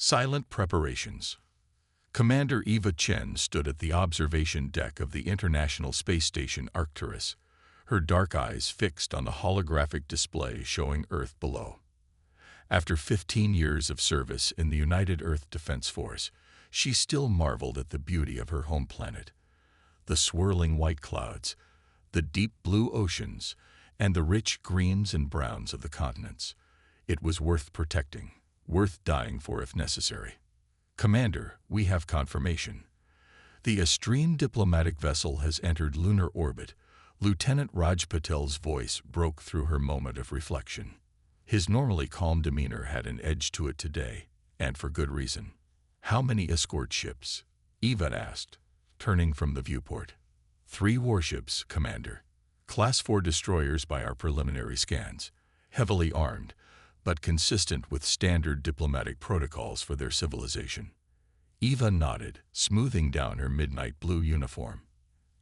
Silent preparations. Commander Eva Chen stood at the observation deck of the International Space Station Arcturus, her dark eyes fixed on the holographic display showing Earth below. After 15 years of service in the United Earth Defense Force, she still marveled at the beauty of her home planet. The swirling white clouds, the deep blue oceans, and the rich greens and browns of the continents. It was worth protecting, worth dying for if necessary. Commander, we have confirmation. The Astrine diplomatic vessel has entered lunar orbit. Lieutenant Raj Patel's voice broke through her moment of reflection. His normally calm demeanor had an edge to it today, and for good reason. How many escort ships? Eva asked, turning from the viewport. 3 warships, Commander. Class 4 destroyers by our preliminary scans. Heavily armed, but consistent with standard diplomatic protocols for their civilization. Eva nodded, smoothing down her midnight blue uniform.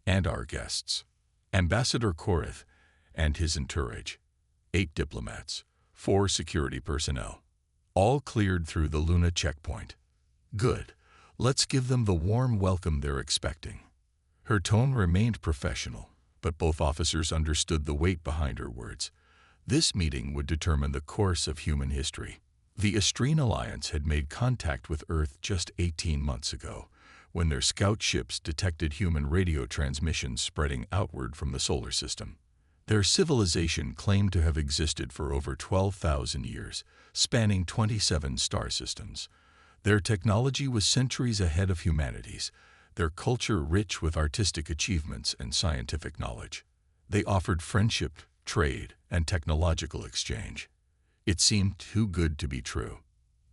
And our guests. Ambassador Korith and his entourage. 8 diplomats, 4 security personnel. All cleared through the Luna checkpoint. Good. Let's give them the warm welcome they're expecting. Her tone remained professional, but both officers understood the weight behind her words. This meeting would determine the course of human history. The Astrine Alliance had made contact with Earth just 18 months ago, when their scout ships detected human radio transmissions spreading outward from the solar system. Their civilization claimed to have existed for over 12,000 years, spanning 27 star systems. Their technology was centuries ahead of humanity's, their culture rich with artistic achievements and scientific knowledge. They offered friendship, trade, and technological exchange. It seemed too good to be true.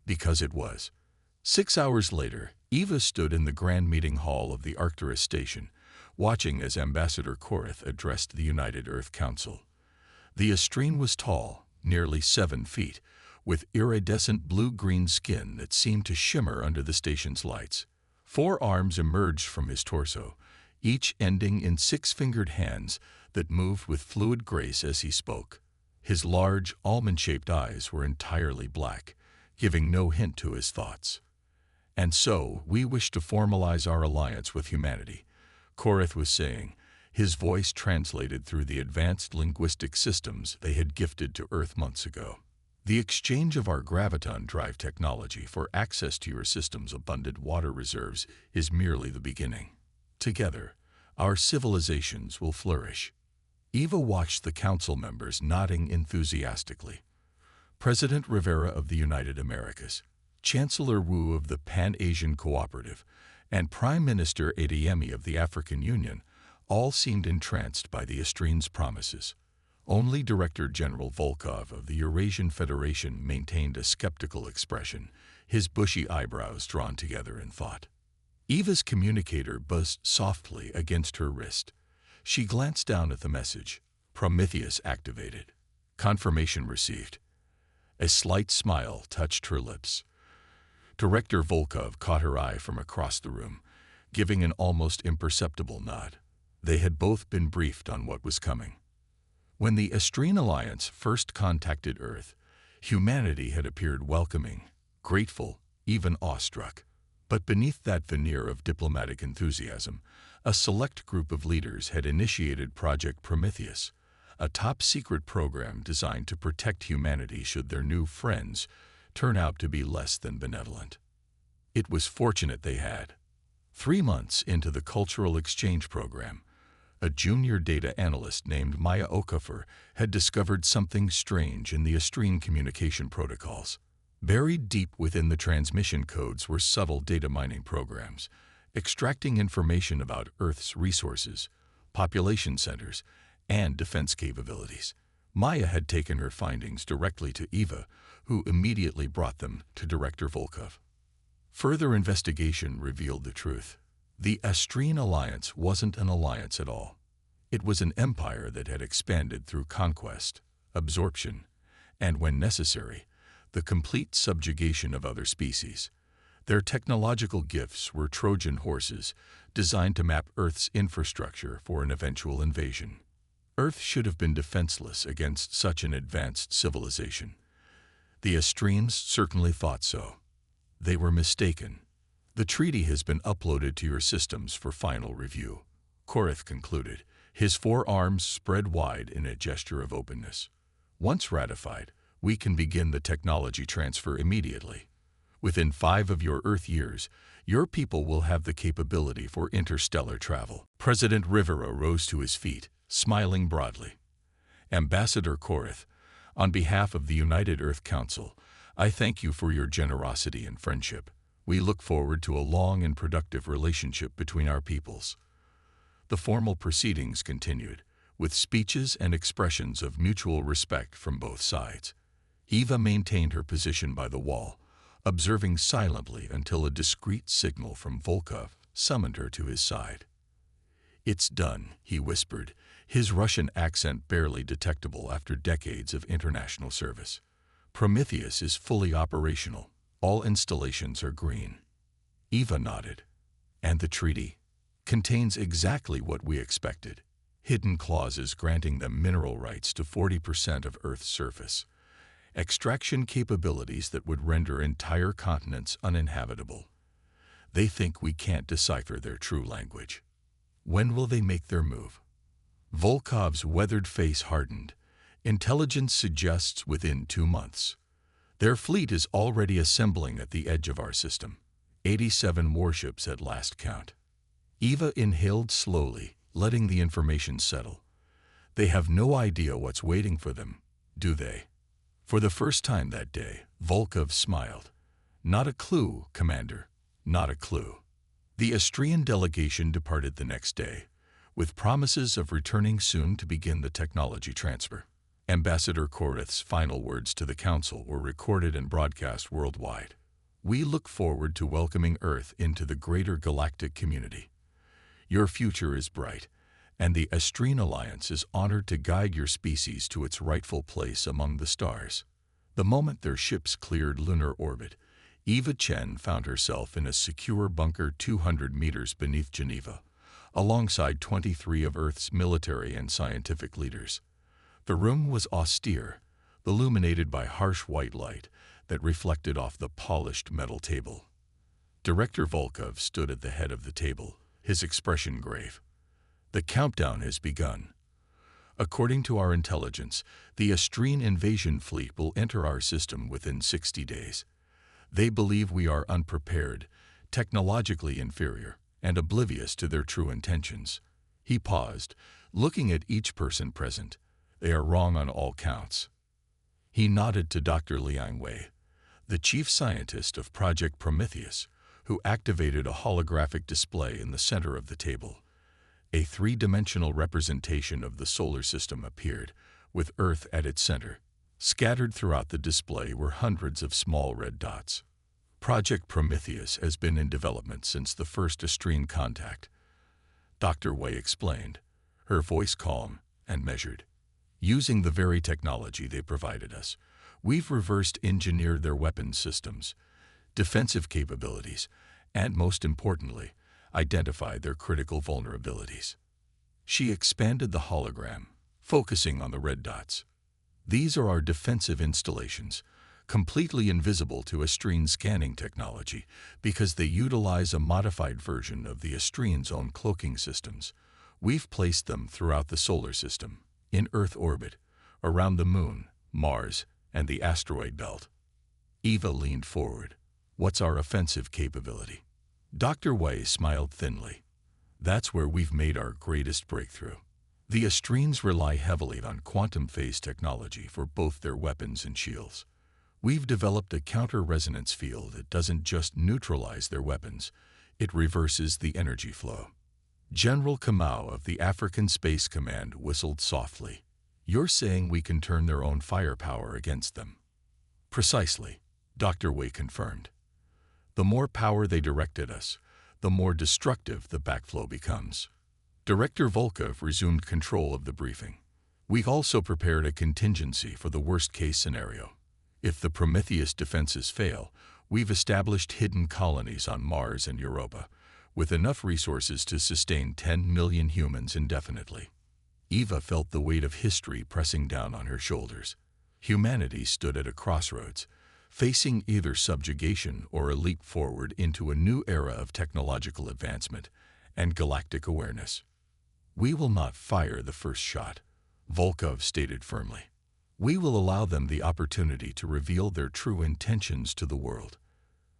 Because it was. 6 hours later, Eva stood in the grand meeting hall of the Arcturus station, watching as Ambassador Korith addressed the United Earth Council. The Astrine was tall, nearly 7 feet, with iridescent blue-green skin that seemed to shimmer under the station's lights. 4 arms emerged from his torso, each ending in 6-fingered hands that moved with fluid grace as he spoke. His large, almond-shaped eyes were entirely black, giving no hint to his thoughts. And so, we wish to formalize our alliance with humanity, Korith was saying, his voice translated through the advanced linguistic systems they had gifted to Earth months ago. The exchange of our graviton drive technology for access to your system's abundant water reserves is merely the beginning. Together, our civilizations will flourish. Eva watched the council members nodding enthusiastically. President Rivera of the United Americas, Chancellor Wu of the Pan-Asian Cooperative, and Prime Minister Adeyemi of the African Union all seemed entranced by the Astrine's promises. Only Director General Volkov of the Eurasian Federation maintained a skeptical expression, his bushy eyebrows drawn together in thought. Eva's communicator buzzed softly against her wrist. She glanced down at the message. Prometheus activated. Confirmation received. A slight smile touched her lips. Director Volkov caught her eye from across the room, giving an almost imperceptible nod. They had both been briefed on what was coming. When the Astrine Alliance first contacted Earth, humanity had appeared welcoming, grateful, even awestruck. But beneath that veneer of diplomatic enthusiasm, a select group of leaders had initiated Project Prometheus, a top-secret program designed to protect humanity should their new friends turn out to be less than benevolent. It was fortunate they had. 3 months into the cultural exchange program, a junior data analyst named Maya Okafor had discovered something strange in the Astrine communication protocols. Buried deep within the transmission codes were subtle data mining programs, extracting information about Earth's resources, population centers, and defense capabilities. Maya had taken her findings directly to Eva, who immediately brought them to Director Volkov. Further investigation revealed the truth. The Astrine Alliance wasn't an alliance at all. It was an empire that had expanded through conquest, absorption, and, when necessary, the complete subjugation of other species. Their technological gifts were Trojan horses designed to map Earth's infrastructure for an eventual invasion. Earth should have been defenseless against such an advanced civilization. The Astrines certainly thought so. They were mistaken. The treaty has been uploaded to your systems for final review, Korith concluded, his forearms spread wide in a gesture of openness. Once ratified, we can begin the technology transfer immediately. Within 5 of your Earth years, your people will have the capability for interstellar travel. President Rivera rose to his feet, smiling broadly. Ambassador Korith, on behalf of the United Earth Council, I thank you for your generosity and friendship. We look forward to a long and productive relationship between our peoples. The formal proceedings continued, with speeches and expressions of mutual respect from both sides. Eva maintained her position by the wall, observing silently until a discreet signal from Volkov summoned her to his side. "It's done," he whispered, his Russian accent barely detectable after decades of international service. "Prometheus is fully operational. All installations are green." Eva nodded. "And the treaty?" "Contains exactly what we expected. Hidden clauses granting them mineral rights to 40% of Earth's surface. Extraction capabilities that would render entire continents uninhabitable. They think we can't decipher their true language. When will they make their move?" Volkov's weathered face hardened. "Intelligence suggests within 2 months. Their fleet is already assembling at the edge of our system. 87 warships at last count." Eva inhaled slowly, letting the information settle. "They have no idea what's waiting for them, do they?" For the first time that day, Volkov smiled. "Not a clue, Commander, not a clue." The Astrian delegation departed the next day, with promises of returning soon to begin the technology transfer. Ambassador Korith's final words to the Council were recorded and broadcast worldwide. "We look forward to welcoming Earth into the greater galactic community. Your future is bright, and the Astrian Alliance is honored to guide your species to its rightful place among the stars." The moment their ships cleared lunar orbit, Eva Chen found herself in a secure bunker 200 meters beneath Geneva, alongside 23 of Earth's military and scientific leaders. The room was austere, illuminated by harsh white light that reflected off the polished metal table. Director Volkov stood at the head of the table, his expression grave. "The countdown has begun. According to our intelligence, the Astrian invasion fleet will enter our system within 60 days. They believe we are unprepared, technologically inferior, and oblivious to their true intentions." He paused, looking at each person present. "They are wrong on all counts." He nodded to Dr. Liang Wei, the chief scientist of Project Prometheus, who activated a holographic display in the center of the table. A 3-dimensional representation of the solar system appeared, with Earth at its center. Scattered throughout the display were hundreds of small red dots. "Project Prometheus has been in development since the first Astrian contact," Dr. Wei explained, her voice calm and measured. "Using the very technology they provided us, we've reversed engineered their weapons systems, defensive capabilities, and most importantly, identified their critical vulnerabilities." She expanded the hologram, focusing on the red dots. "These are our defensive installations, completely invisible to Astrian scanning technology because they utilize a modified version of the Astrian's own cloaking systems. We've placed them throughout the solar system, in Earth orbit, around the Moon, Mars, and the asteroid belt." Eva leaned forward. "What's our offensive capability?" Dr. Wei smiled thinly. "That's where we've made our greatest breakthrough. The Astrians rely heavily on quantum phase technology for both their weapons and shields. We've developed a counter-resonance field that doesn't just neutralize their weapons, it reverses the energy flow." General Kamau of the African Space Command whistled softly. "You're saying we can turn their own firepower against them?" "Precisely," Dr. Wei confirmed. "The more power they direct at us, the more destructive the backflow becomes." Director Volkov resumed control of the briefing. "We've also prepared a contingency for the worst-case scenario. If the Prometheus defenses fail, we've established hidden colonies on Mars and Europa, with enough resources to sustain 10 million humans indefinitely." Eva felt the weight of history pressing down on her shoulders. Humanity stood at a crossroads, facing either subjugation or a leap forward into a new era of technological advancement and galactic awareness. "We will not fire the first shot," Volkov stated firmly. "We will allow them the opportunity to reveal their true intentions to the world.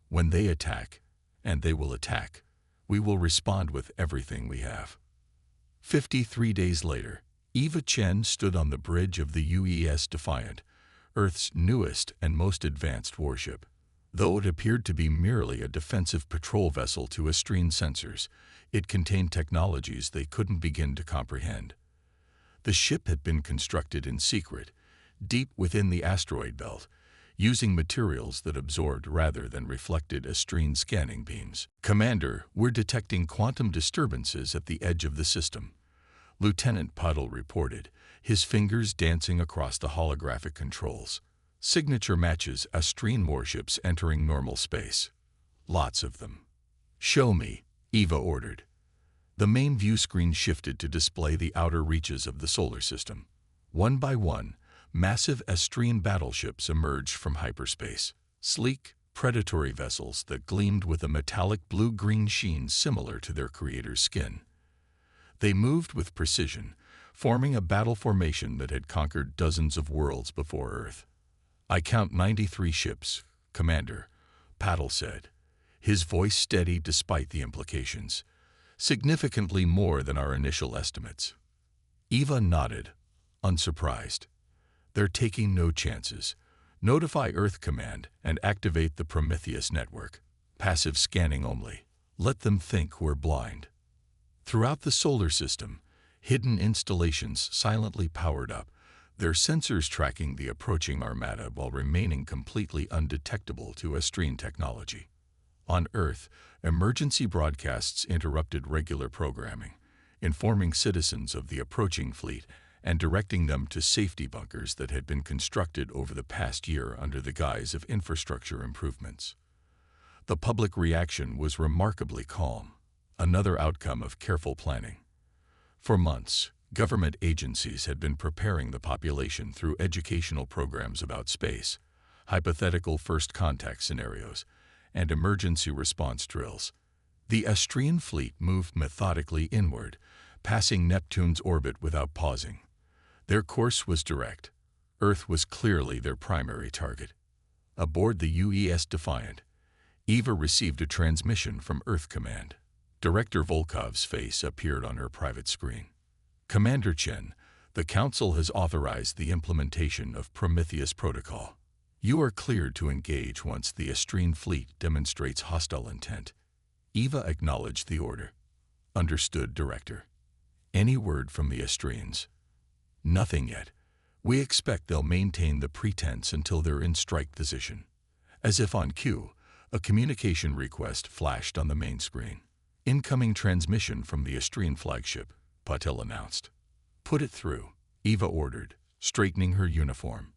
When they attack, and they will attack, we will respond with everything we have." 53 days later, Eva Chen stood on the bridge of the UES Defiant, Earth's newest and most advanced warship. Though it appeared to be merely a defensive patrol vessel to Astrine sensors, it contained technologies they couldn't begin to comprehend. The ship had been constructed in secret, deep within the asteroid belt, using materials that absorbed rather than reflected Astrine scanning beams. "Commander, we're detecting quantum disturbances at the edge of the system," Lieutenant Puddle reported, his fingers dancing across the holographic controls. "Signature matches Astrine warships entering normal space. Lots of them." "Show me," Eva ordered. The main view screen shifted to display the outer reaches of the solar system. One by one, massive Astrine battleships emerged from hyperspace. Sleek, predatory vessels that gleamed with a metallic blue-green sheen similar to their creator's skin. They moved with precision, forming a battle formation that had conquered dozens of worlds before Earth. "I count 93 ships, Commander," Paddle said, his voice steady despite the implications. "Significantly more than our initial estimates." Eva nodded, unsurprised. "They're taking no chances. Notify Earth Command and activate the Prometheus network. Passive scanning only. Let them think we're blind." Throughout the solar system, hidden installations silently powered up, their sensors tracking the approaching armada while remaining completely undetectable to Astrine technology. On Earth, emergency broadcasts interrupted regular programming, informing citizens of the approaching fleet and directing them to safety bunkers that had been constructed over the past year under the guise of infrastructure improvements. The public reaction was remarkably calm, another outcome of careful planning. For months, government agencies had been preparing the population through educational programs about space, hypothetical first contact scenarios, and emergency response drills. The Astrine fleet moved methodically inward, passing Neptune's orbit without pausing. Their course was direct. Earth was clearly their primary target. Aboard the UES Defiant, Eva received a transmission from Earth Command. Director Volkov's face appeared on her private screen. "Commander Chen, the Council has authorized the implementation of Prometheus Protocol. You are cleared to engage once the Astrine fleet demonstrates hostile intent." Eva acknowledged the order. "Understood, Director." "Any word from the Astrines?" "Nothing yet. We expect they'll maintain the pretense until they're in strike position." As if on cue, a communication request flashed on the main screen. "Incoming transmission from the Astrine flagship," Patel announced. "Put it through," Eva ordered, straightening her uniform.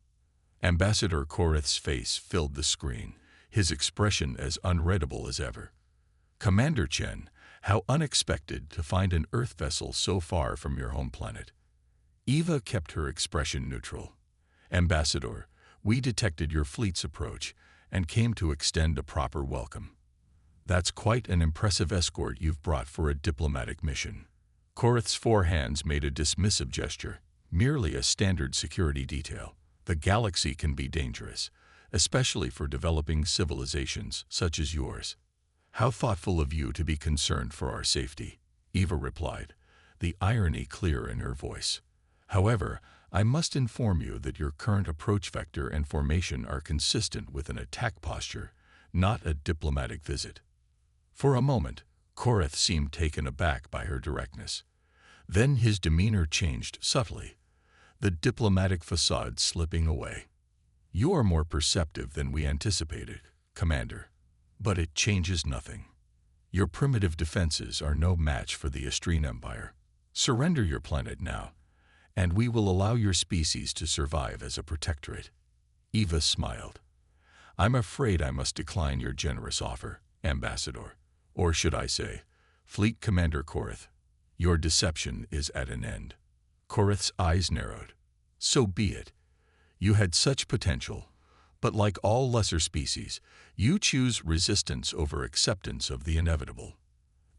Ambassador Korith's face filled the screen, his expression as unreadable as ever. "Commander Chen, how unexpected to find an Earth vessel so far from your home planet." Eva kept her expression neutral. "Ambassador, we detected your fleet's approach and came to extend a proper welcome." "That's quite an impressive escort you've brought for a diplomatic mission." Korith's four hands made a dismissive gesture, merely a standard security detail. "The galaxy can be dangerous, especially for developing civilizations such as yours." "How thoughtful of you to be concerned for our safety," Eva replied, the irony clear in her voice. "However, I must inform you that your current approach vector and formation are consistent with an attack posture, not a diplomatic visit." For a moment, Korith seemed taken aback by her directness. Then his demeanor changed subtly, the diplomatic facade slipping away. "You are more perceptive than we anticipated, Commander, but it changes nothing. Your primitive defenses are no match for the Astrine Empire. Surrender your planet now, and we will allow your species to survive as a protectorate." Eva smiled. "I'm afraid I must decline your generous offer, Ambassador. Or should I say, Fleet Commander Korith. Your deception is at an end." Korith's eyes narrowed. "So be it. You had such potential, But like all lesser species, you choose resistance over acceptance of the inevitable.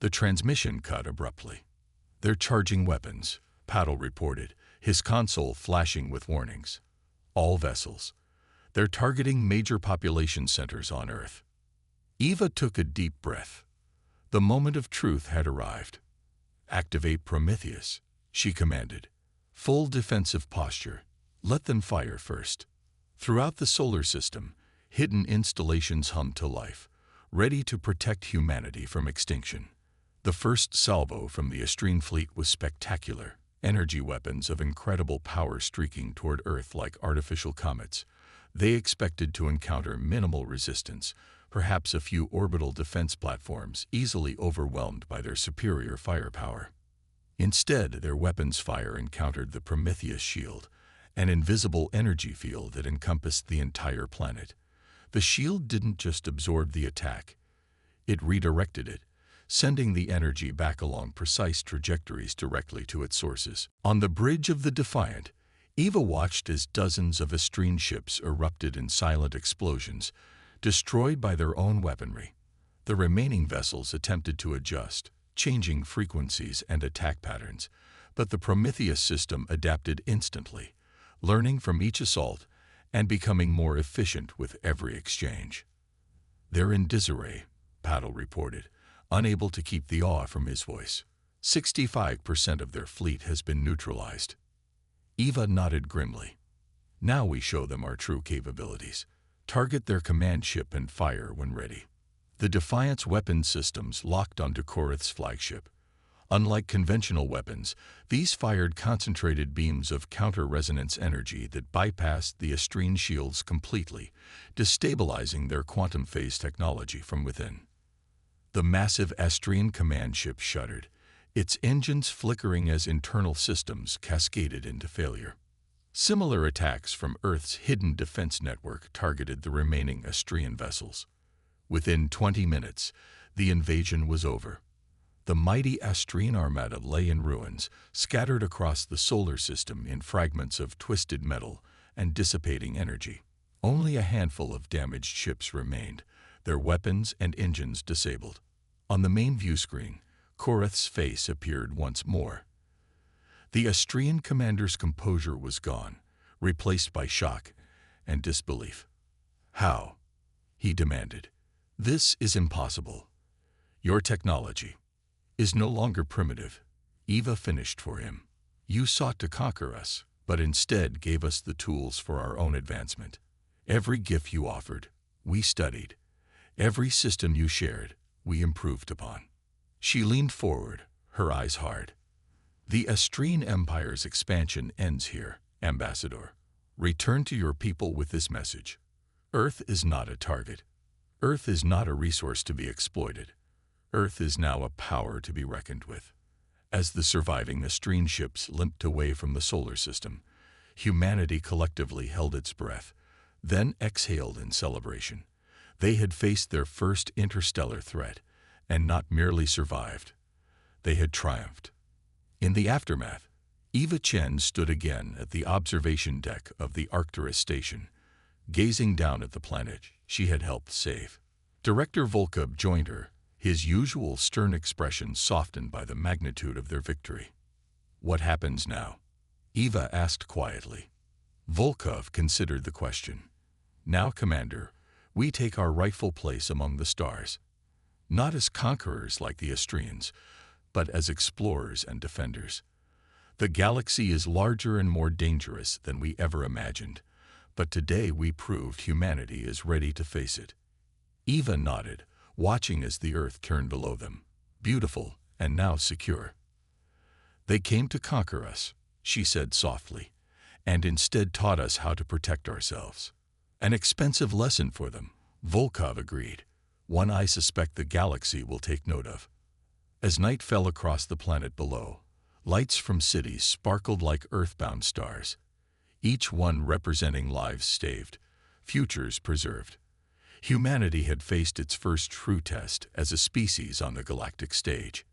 The transmission cut abruptly. "They're charging weapons," Paddle reported, his console flashing with warnings. "All vessels. They're targeting major population centers on Earth." Eva took a deep breath. The moment of truth had arrived. "Activate Prometheus," she commanded. "Full defensive posture. Let them fire first." Throughout the solar system, hidden installations hummed to life, ready to protect humanity from extinction. The first salvo from the Astrine fleet was spectacular, energy weapons of incredible power streaking toward Earth like artificial comets. They expected to encounter minimal resistance, perhaps a few orbital defense platforms easily overwhelmed by their superior firepower. Instead, their weapons fire encountered the Prometheus shield, an invisible energy field that encompassed the entire planet. The shield didn't just absorb the attack, it redirected it, sending the energy back along precise trajectories directly to its sources. On the bridge of the Defiant, Eva watched as dozens of Astrine ships erupted in silent explosions, destroyed by their own weaponry. The remaining vessels attempted to adjust, changing frequencies and attack patterns, but the Prometheus system adapted instantly, learning from each assault and becoming more efficient with every exchange. "They're in disarray," Paddle reported, unable to keep the awe from his voice. 65% of their fleet has been neutralized." Eva nodded grimly. "Now we show them our true capabilities. Target their command ship and fire when ready." The Defiant's weapon systems locked onto Korath's flagship. Unlike conventional weapons, these fired concentrated beams of counter-resonance energy that bypassed the Astrine shields completely, destabilizing their quantum phase technology from within. The massive Astrine command ship shuddered, its engines flickering as internal systems cascaded into failure. Similar attacks from Earth's hidden defense network targeted the remaining Astrian vessels. Within 20 minutes, the invasion was over. The mighty Astrine armada lay in ruins, scattered across the solar system in fragments of twisted metal and dissipating energy. Only a handful of damaged ships remained, their weapons and engines disabled. On the main view screen, Korath's face appeared once more. The Astrian commander's composure was gone, replaced by shock and disbelief. "How?" he demanded. "This is impossible. Your technology is no longer primitive," Eva finished for him. "You sought to conquer us, but instead gave us the tools for our own advancement. Every gift you offered, we studied. Every system you shared, we improved upon." She leaned forward, her eyes hard. "The Astrine Empire's expansion ends here, Ambassador. Return to your people with this message. Earth is not a target. Earth is not a resource to be exploited. Earth is now a power to be reckoned with." As the surviving Astrine ships limped away from the solar system, humanity collectively held its breath, then exhaled in celebration. They had faced their first interstellar threat, and not merely survived. They had triumphed. In the aftermath, Eva Chen stood again at the observation deck of the Arcturus station, gazing down at the planet she had helped save. Director Volkov joined her, his usual stern expression softened by the magnitude of their victory. "What happens now?" Eva asked quietly. Volkov considered the question. "Now, Commander, we take our rightful place among the stars. Not as conquerors like the Astrians, but as explorers and defenders. The galaxy is larger and more dangerous than we ever imagined, but today we proved humanity is ready to face it." Eva nodded, watching as the Earth turned below them, beautiful and now secure. "They came to conquer us," she said softly, "and instead taught us how to protect ourselves." "An expensive lesson for them," Volkov agreed, "one I suspect the galaxy will take note of." As night fell across the planet below, lights from cities sparkled like earthbound stars, each one representing lives saved, futures preserved. Humanity had faced its first true test as a species on the galactic stage,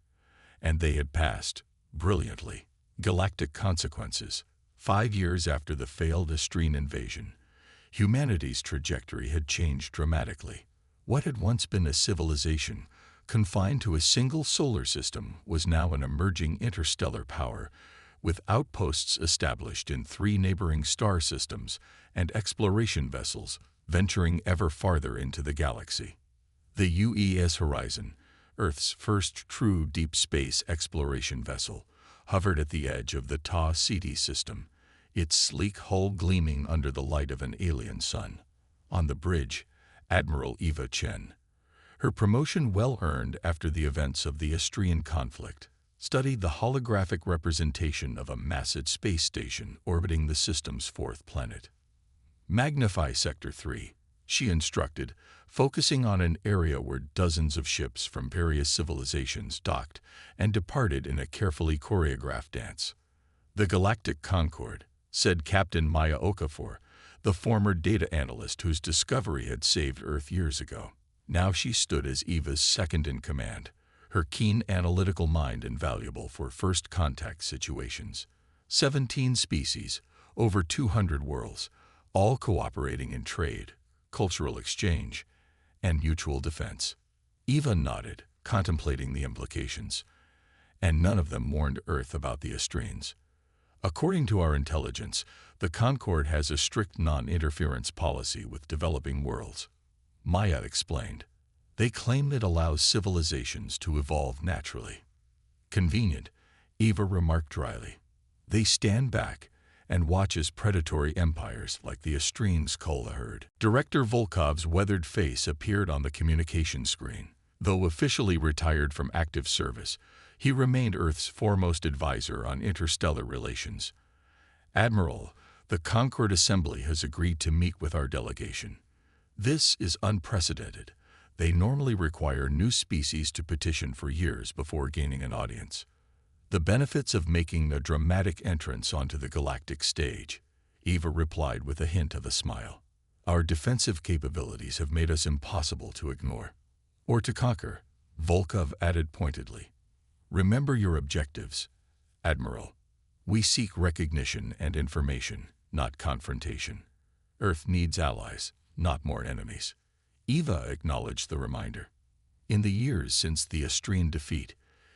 and they had passed, brilliantly. Galactic consequences. 5 years after the failed Astrine invasion, Humanity's trajectory had changed dramatically. What had once been a civilization confined to a single solar system was now an emerging interstellar power, with outposts established in 3 neighboring star systems and exploration vessels venturing ever farther into the galaxy. The UES Horizon, Earth's first true deep space exploration vessel, hovered at the edge of the Ta Ceti system, its sleek hull gleaming under the light of an alien sun. On the bridge, Admiral Eva Chen, her promotion well earned after the events of the Istrian conflict, studied the holographic representation of a massive space station orbiting the system's 4th planet. Magnify Sector 3, she instructed, focusing on an area where dozens of ships from various civilizations docked and departed in a carefully choreographed dance. The Galactic Concord, said Captain Maya Okafor, the former data analyst whose discovery had saved Earth years ago. Now she stood as Eva's second-in-command, her keen analytical mind invaluable for first contact situations. 17 species, over 200 worlds, all cooperating in trade, cultural exchange, and mutual defense. Eva nodded, contemplating the implications, and none of them warned Earth about the Istrians. According to our intelligence, the Concord has a strict non-interference policy with developing worlds. Maya explained. They claim it allows civilizations to evolve naturally. Convenient, Eva remarked dryly. They stand back and watch as predatory empires like the Istrians cull the herd. Director Volkov's weathered face appeared on the communication screen. Though officially retired from active service, he remained Earth's foremost advisor on interstellar relations. Admiral, the Concord Assembly has agreed to meet with our delegation. This is unprecedented. They normally require new species to petition for years before gaining an audience. The benefits of making a dramatic entrance onto the galactic stage, Eva replied with a hint of a smile. Our defensive capabilities have made us impossible to ignore. Or to conquer, Volkov added pointedly. Remember your objectives, Admiral. We seek recognition and information, not confrontation. Earth needs allies, not more enemies. Eva acknowledged the reminder. In the years since the Istrian defeat,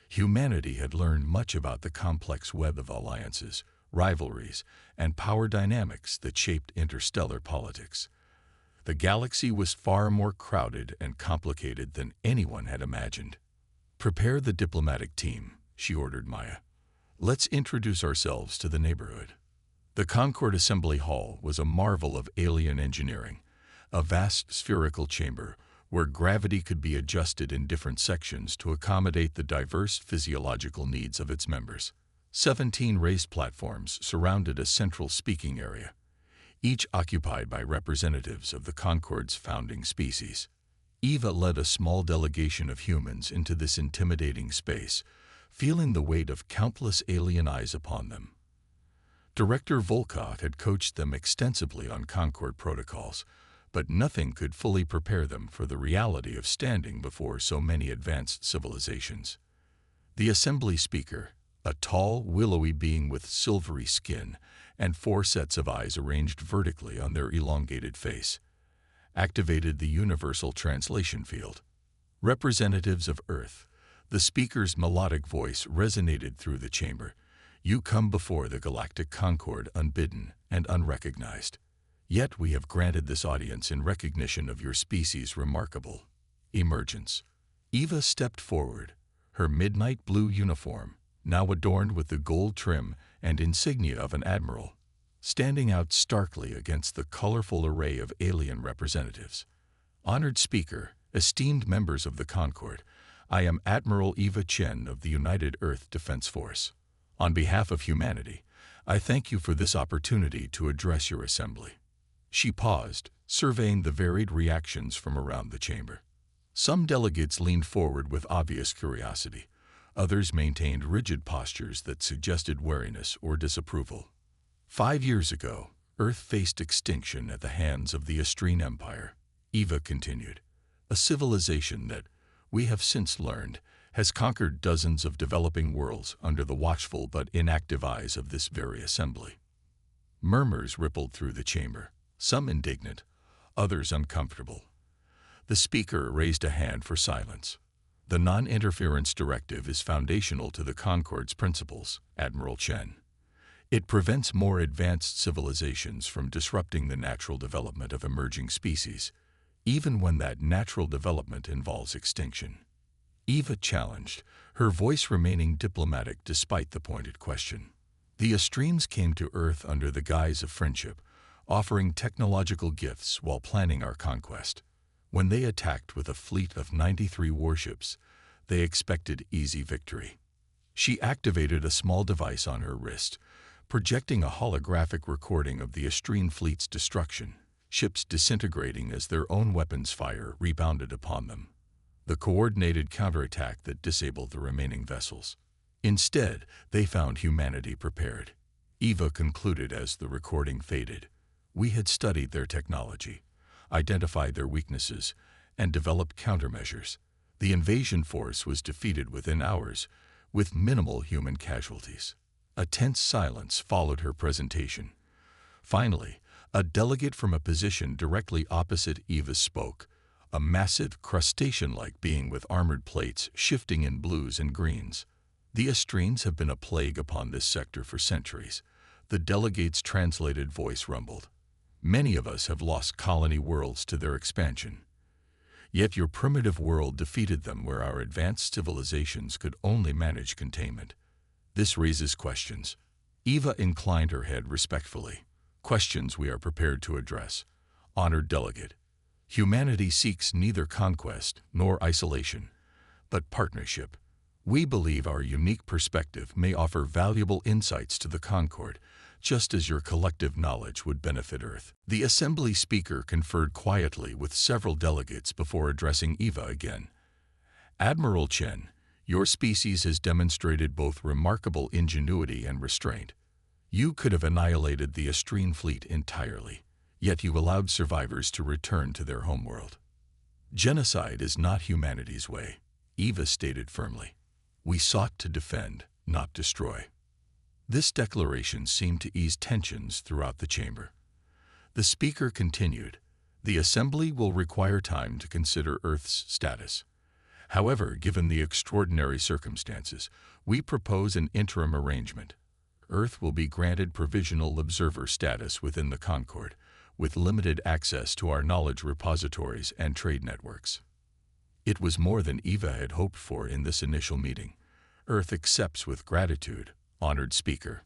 humanity had learned much about the complex web of alliances, rivalries, and power dynamics that shaped interstellar politics. The galaxy was far more crowded and complicated than anyone had imagined. Prepare the diplomatic team, she ordered Maya. Let's introduce ourselves to the neighborhood. The Concord Assembly Hall was a marvel of alien engineering, a vast spherical chamber where gravity could be adjusted in different sections to accommodate the diverse physiological needs of its members. 17 raised platforms surrounded a central speaking area, each occupied by representatives of the Concord's founding species. Eva led a small delegation of humans into this intimidating space, feeling the weight of countless alien eyes upon them. Director Volkov had coached them extensively on Concord protocols, but nothing could fully prepare them for the reality of standing before so many advanced civilizations. The assembly speaker, a tall, willowy being with silvery skin and 4 sets of eyes arranged vertically on their elongated face, activated the universal translation field. Representatives of Earth, the speaker's melodic voice resonated through the chamber. You come before the Galactic Concord unbidden and unrecognized. Yet we have granted this audience in recognition of your species' remarkable emergence. Eva stepped forward, her midnight blue uniform, now adorned with the gold trim and insignia of an admiral, standing out starkly against the colorful array of alien representatives. Honored speaker, esteemed members of the Concord, I am Admiral Eva Chen of the United Earth Defense Force. On behalf of humanity, I thank you for this opportunity to address your assembly. She paused, surveying the varied reactions from around the chamber. Some delegates leaned forward with obvious curiosity. Others maintained rigid postures that suggested wariness or disapproval. 5 years ago, Earth faced extinction at the hands of the Istrian Empire, Eva continued, a civilization that, we have since learned, has conquered dozens of developing worlds under the watchful but inactive eyes of this very assembly. Murmurs rippled through the chamber. some indignant, others uncomfortable. The speaker raised a hand for silence. The non-interference directive is foundational to the Concord's principles, Admiral Chen. It prevents more advanced civilizations from disrupting the natural development of emerging species, even when that natural development involves extinction. Eva challenged, her voice remaining diplomatic despite the pointed question. The Estrenes came to Earth under the guise of friendship, offering technological gifts while planning our conquest. When they attacked with a fleet of 93 warships, they expected easy victory. She activated a small device on her wrist, projecting a holographic recording of the Estrene fleet's destruction, ships disintegrating as their own weapons fire rebounded upon them. The coordinated counterattack that disabled the remaining vessels. Instead, they found humanity prepared. Eva concluded as the recording faded. We had studied their technology, identified their weaknesses, and developed countermeasures. The invasion force was defeated within hours, with minimal human casualties. A tense silence followed her presentation. Finally, a delegate from a position directly opposite Eva spoke, a massive crustacean-like being with armored plates shifting in blues and greens. The Estrenes have been a plague upon this sector for centuries. The delegate's translated voice rumbled. Many of us have lost colony worlds to their expansion. Yet your primitive world defeated them where our advanced civilizations could only manage containment. This raises questions. Eva inclined her head respectfully. Questions we are prepared to address. Honored delegate. Humanity seeks neither conquest nor isolation, but partnership. We believe our unique perspective may offer valuable insights to the Concord, just as your collective knowledge would benefit Earth. The assembly speaker conferred quietly with several delegates before addressing Eva again. Admiral Chen, your species has demonstrated both remarkable ingenuity and restraint. You could have annihilated the Estrene fleet entirely, yet you allowed survivors to return to their homeworld. Genocide is not humanity's way, Eva stated firmly. We sought to defend, not destroy. This declaration seemed to ease tensions throughout the chamber. The speaker continued, the assembly will require time to consider Earth's status. However, given the extraordinary circumstances, we propose an interim arrangement. Earth will be granted provisional observer status within the Concord, with limited access to our knowledge repositories and trade networks. It was more than Eva had hoped for in this initial meeting. Earth accepts with gratitude, honored speaker.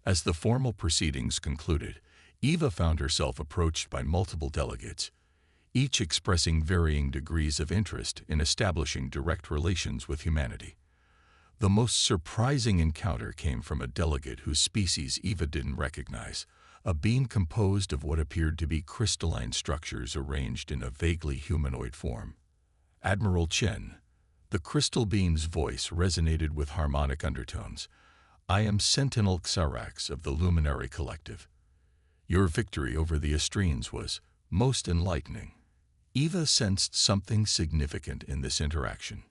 As the formal proceedings concluded, Eva found herself approached by multiple delegates, each expressing varying degrees of interest in establishing direct relations with humanity. The most surprising encounter came from a delegate whose species Eva didn't recognize, a being composed of what appeared to be crystalline structures arranged in a vaguely humanoid form. Admiral Chen. The crystal being's voice resonated with harmonic undertones. I am Sentinel Xarax of the Luminary Collective. Your victory over the Estrenes was most enlightening. Eva sensed something significant in this interaction.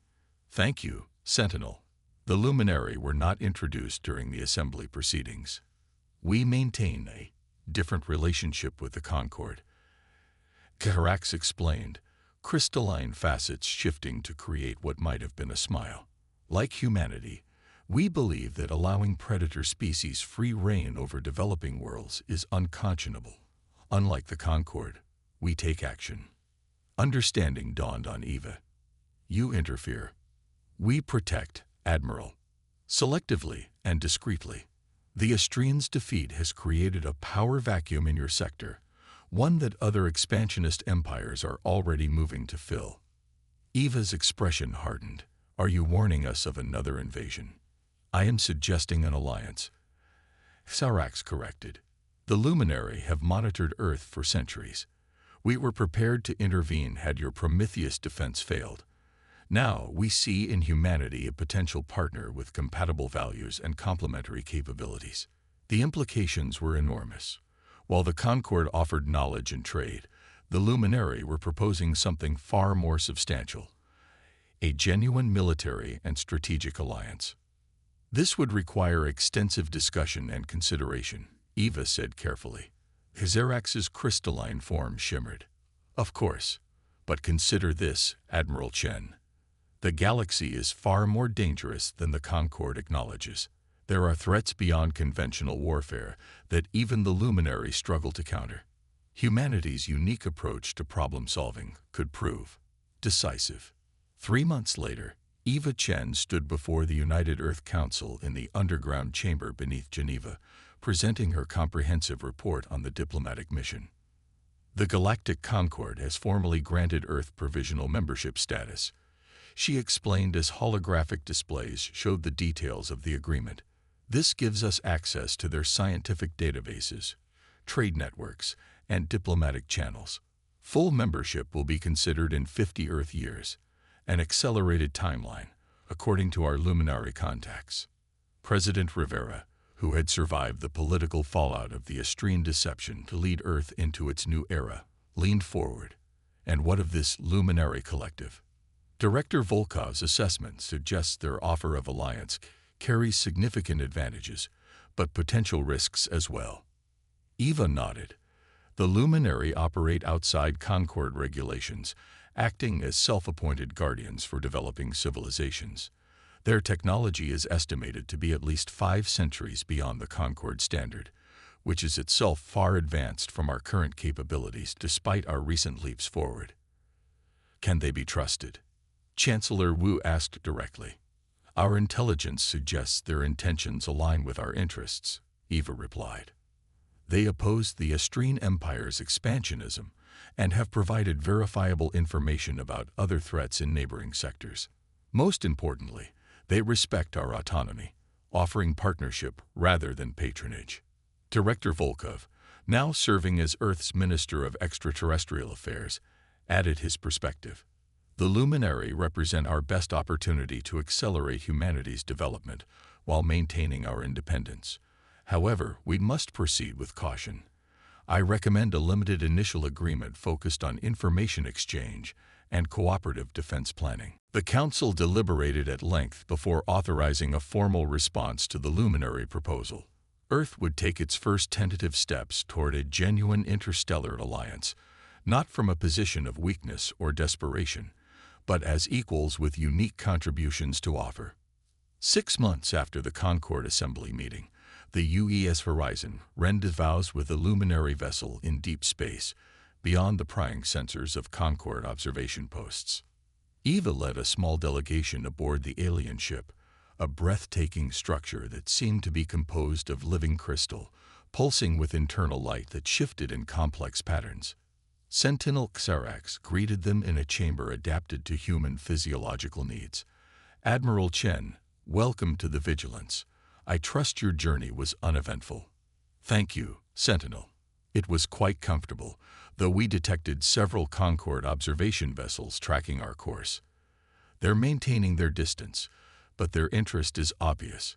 Thank you, Sentinel. The Luminary were not introduced during the assembly proceedings. We maintain a different relationship with the Concord. Xarax explained, crystalline facets shifting to create what might have been a smile. Like humanity, we believe that allowing predator species free reign over developing worlds is unconscionable. Unlike the Concord, we take action. Understanding dawned on Eva. You interfere. We protect, Admiral. Selectively and discreetly. The Estrenes' defeat has created a power vacuum in your sector, one that other expansionist empires are already moving to fill. Eva's expression hardened. Are you warning us of another invasion? I am suggesting an alliance. Xarax corrected. The Luminary have monitored Earth for centuries. We were prepared to intervene had your Prometheus defense failed. Now we see in humanity a potential partner with compatible values and complementary capabilities. The implications were enormous. While the Concord offered knowledge and trade, the Luminary were proposing something far more substantial, a genuine military and strategic alliance. This would require extensive discussion and consideration, Eva said carefully. Xerax's crystalline form shimmered. Of course. But consider this, Admiral Chen. The galaxy is far more dangerous than the Concord acknowledges. There are threats beyond conventional warfare that even the luminaries struggle to counter. Humanity's unique approach to problem-solving could prove decisive. 3 months later, Eva Chen stood before the United Earth Council in the underground chamber beneath Geneva, presenting her comprehensive report on the diplomatic mission. The Galactic Concord has formally granted Earth provisional membership status. She explained as holographic displays showed the details of the agreement. This gives us access to their scientific databases, trade networks, and diplomatic channels. Full membership will be considered in 50 Earth years, an accelerated timeline, according to our luminary contacts. President Rivera, who had survived the political fallout of the Astrian deception to lead Earth into its new era, leaned forward. And what of this luminary collective? Director Volkov's assessment suggests their offer of alliance carries significant advantages, but potential risks as well. Eva nodded. The luminary operate outside Concord regulations, acting as self-appointed guardians for developing civilizations. Their technology is estimated to be at least 5 centuries beyond the Concord standard, which is itself far advanced from our current capabilities despite our recent leaps forward. Can they be trusted? Chancellor Wu asked directly. Our intelligence suggests their intentions align with our interests, Eva replied. They oppose the Astrian Empire's expansionism and have provided verifiable information about other threats in neighboring sectors. Most importantly, they respect our autonomy, offering partnership rather than patronage. Director Volkov, now serving as Earth's Minister of Extraterrestrial Affairs, added his perspective. The luminary represent our best opportunity to accelerate humanity's development while maintaining our independence. However, we must proceed with caution. I recommend a limited initial agreement focused on information exchange and cooperative defense planning. The Council deliberated at length before authorizing a formal response to the luminary proposal. Earth would take its first tentative steps toward a genuine interstellar alliance, not from a position of weakness or desperation, but as equals with unique contributions to offer. 6 months after the Concord Assembly meeting, the UES Horizon rendezvoused with a luminary vessel in deep space, beyond the prying sensors of Concord observation posts. Eva led a small delegation aboard the alien ship, a breathtaking structure that seemed to be composed of living crystal, pulsing with internal light that shifted in complex patterns. Sentinel Xerax greeted them in a chamber adapted to human physiological needs. Admiral Chen, welcome to the Vigilance. I trust your journey was uneventful. Thank you, Sentinel. It was quite comfortable, though we detected several Concord observation vessels tracking our course. They're maintaining their distance, but their interest is obvious.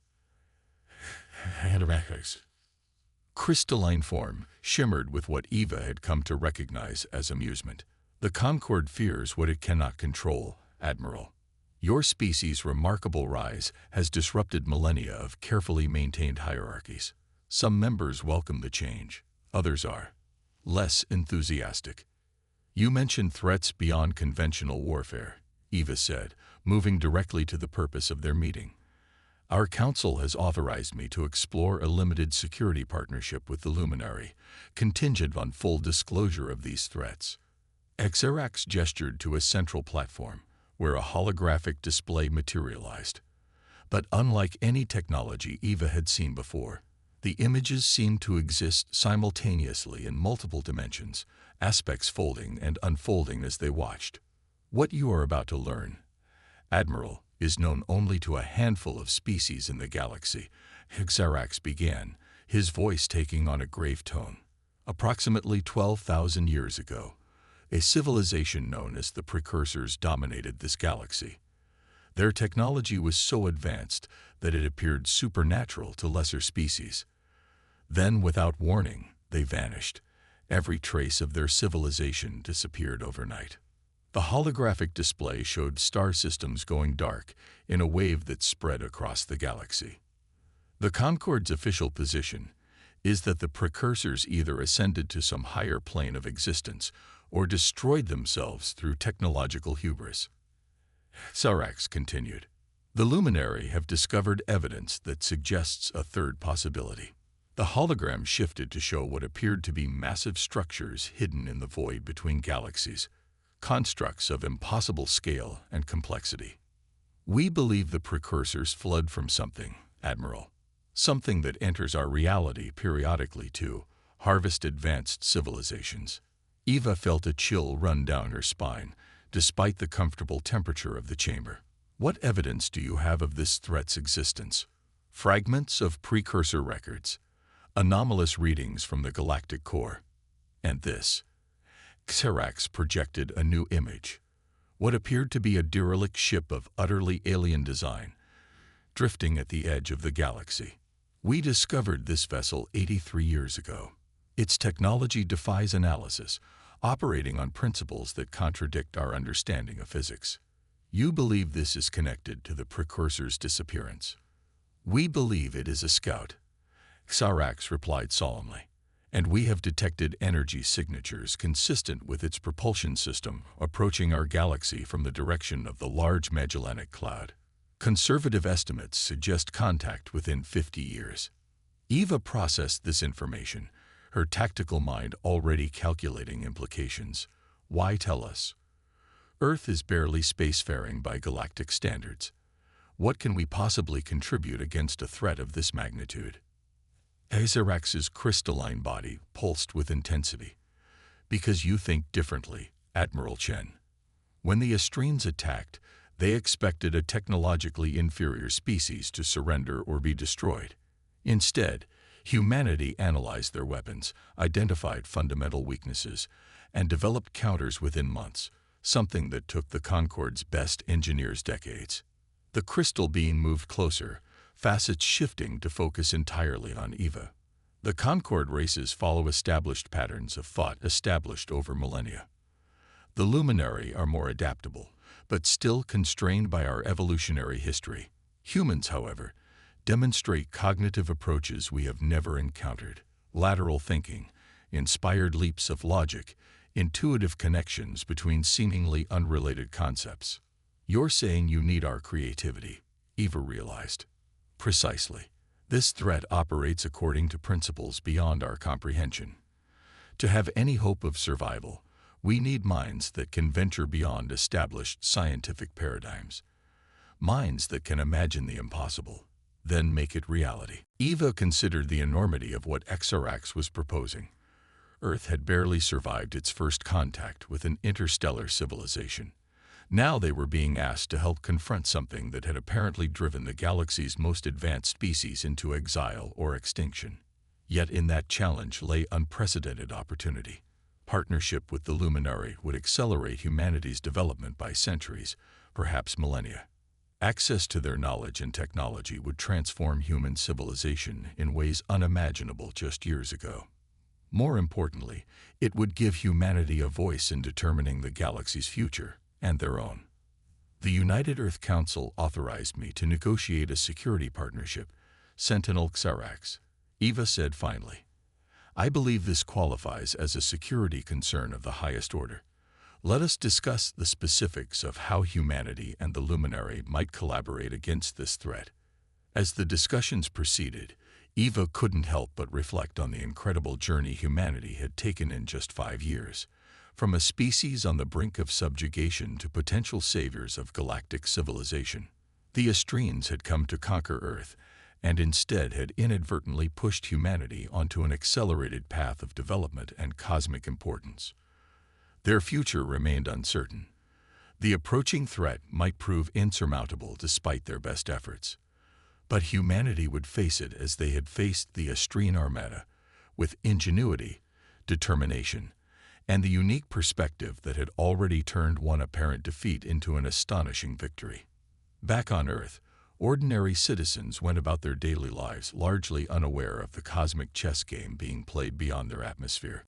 Crystalline form shimmered with what Eva had come to recognize as amusement. The Concord fears what it cannot control, Admiral. Your species' remarkable rise has disrupted millennia of carefully maintained hierarchies. Some members welcome the change, others are less enthusiastic. You mentioned threats beyond conventional warfare, Eva said, moving directly to the purpose of their meeting. Our council has authorized me to explore a limited security partnership with the Luminary, contingent on full disclosure of these threats. Xerax gestured to a central platform, where a holographic display materialized. But unlike any technology Eva had seen before, the images seemed to exist simultaneously in multiple dimensions, aspects folding and unfolding as they watched. What you are about to learn, Admiral, is known only to a handful of species in the galaxy, Xerax began, his voice taking on a grave tone. Approximately 12,000 years ago, a civilization known as the Precursors dominated this galaxy. Their technology was so advanced that it appeared supernatural to lesser species. Then, without warning, they vanished. Every trace of their civilization disappeared overnight. The holographic display showed star systems going dark in a wave that spread across the galaxy. The Concord's official position, is that the precursors either ascended to some higher plane of existence or destroyed themselves through technological hubris. Sarax continued. The Luminary have discovered evidence that suggests a third possibility. The hologram shifted to show what appeared to be massive structures hidden in the void between galaxies, constructs of impossible scale and complexity. We believe the precursors flowed from something, Admiral. Something that enters our reality periodically to harvest advanced civilizations. Eva felt a chill run down her spine, despite the comfortable temperature of the chamber. What evidence do you have of this threat's existence? Fragments of precursor records, anomalous readings from the galactic core, and this. Xerax projected a new image, what appeared to be a derelict ship of utterly alien design, drifting at the edge of the galaxy. We discovered this vessel 83 years ago. Its technology defies analysis, operating on principles that contradict our understanding of physics. You believe this is connected to the precursor's disappearance. We believe it is a scout, Xarax replied solemnly, and we have detected energy signatures consistent with its propulsion system approaching our galaxy from the direction of the Large Magellanic Cloud. Conservative estimates suggest contact within 50 years. Eva processed this information, her tactical mind already calculating implications. Why tell us? Earth is barely spacefaring by galactic standards. What can we possibly contribute against a threat of this magnitude? Azarax's crystalline body pulsed with intensity. Because you think differently, Admiral Chen. When the Astrines attacked, they expected a technologically inferior species to surrender or be destroyed. Instead, humanity analyzed their weapons, identified fundamental weaknesses, and developed counters within months, something that took the Concord's best engineers decades. The crystal being moved closer, facets shifting to focus entirely on Eva. The Concord races follow established patterns of thought established over millennia. The Luminary are more adaptable, but still constrained by our evolutionary history. Humans, however, demonstrate cognitive approaches we have never encountered. Lateral thinking, inspired leaps of logic, intuitive connections between seemingly unrelated concepts. You're saying you need our creativity, Eva realized. Precisely. This threat operates according to principles beyond our comprehension. To have any hope of survival, we need minds that can venture beyond established scientific paradigms. Minds that can imagine the impossible, then make it reality. Eva considered the enormity of what Xerax was proposing. Earth had barely survived its first contact with an interstellar civilization. Now they were being asked to help confront something that had apparently driven the galaxy's most advanced species into exile or extinction. Yet in that challenge lay unprecedented opportunity. Partnership with the Luminary would accelerate humanity's development by centuries, perhaps millennia. Access to their knowledge and technology would transform human civilization in ways unimaginable just years ago. More importantly, it would give humanity a voice in determining the galaxy's future and their own. The United Earth Council authorized me to negotiate a security partnership, Sentinel Xerax, Eva said finally. I believe this qualifies as a security concern of the highest order. Let us discuss the specifics of how humanity and the Luminary might collaborate against this threat. As the discussions proceeded, Eva couldn't help but reflect on the incredible journey humanity had taken in just 5 years. From a species on the brink of subjugation to potential saviors of galactic civilization. The Astrines had come to conquer Earth, and instead had inadvertently pushed humanity onto an accelerated path of development and cosmic importance. Their future remained uncertain. The approaching threat might prove insurmountable despite their best efforts. But humanity would face it as they had faced the Astrine Armada, with ingenuity, determination, and the unique perspective that had already turned one apparent defeat into an astonishing victory. Back on Earth, ordinary citizens went about their daily lives largely unaware of the cosmic chess game being played beyond their atmosphere.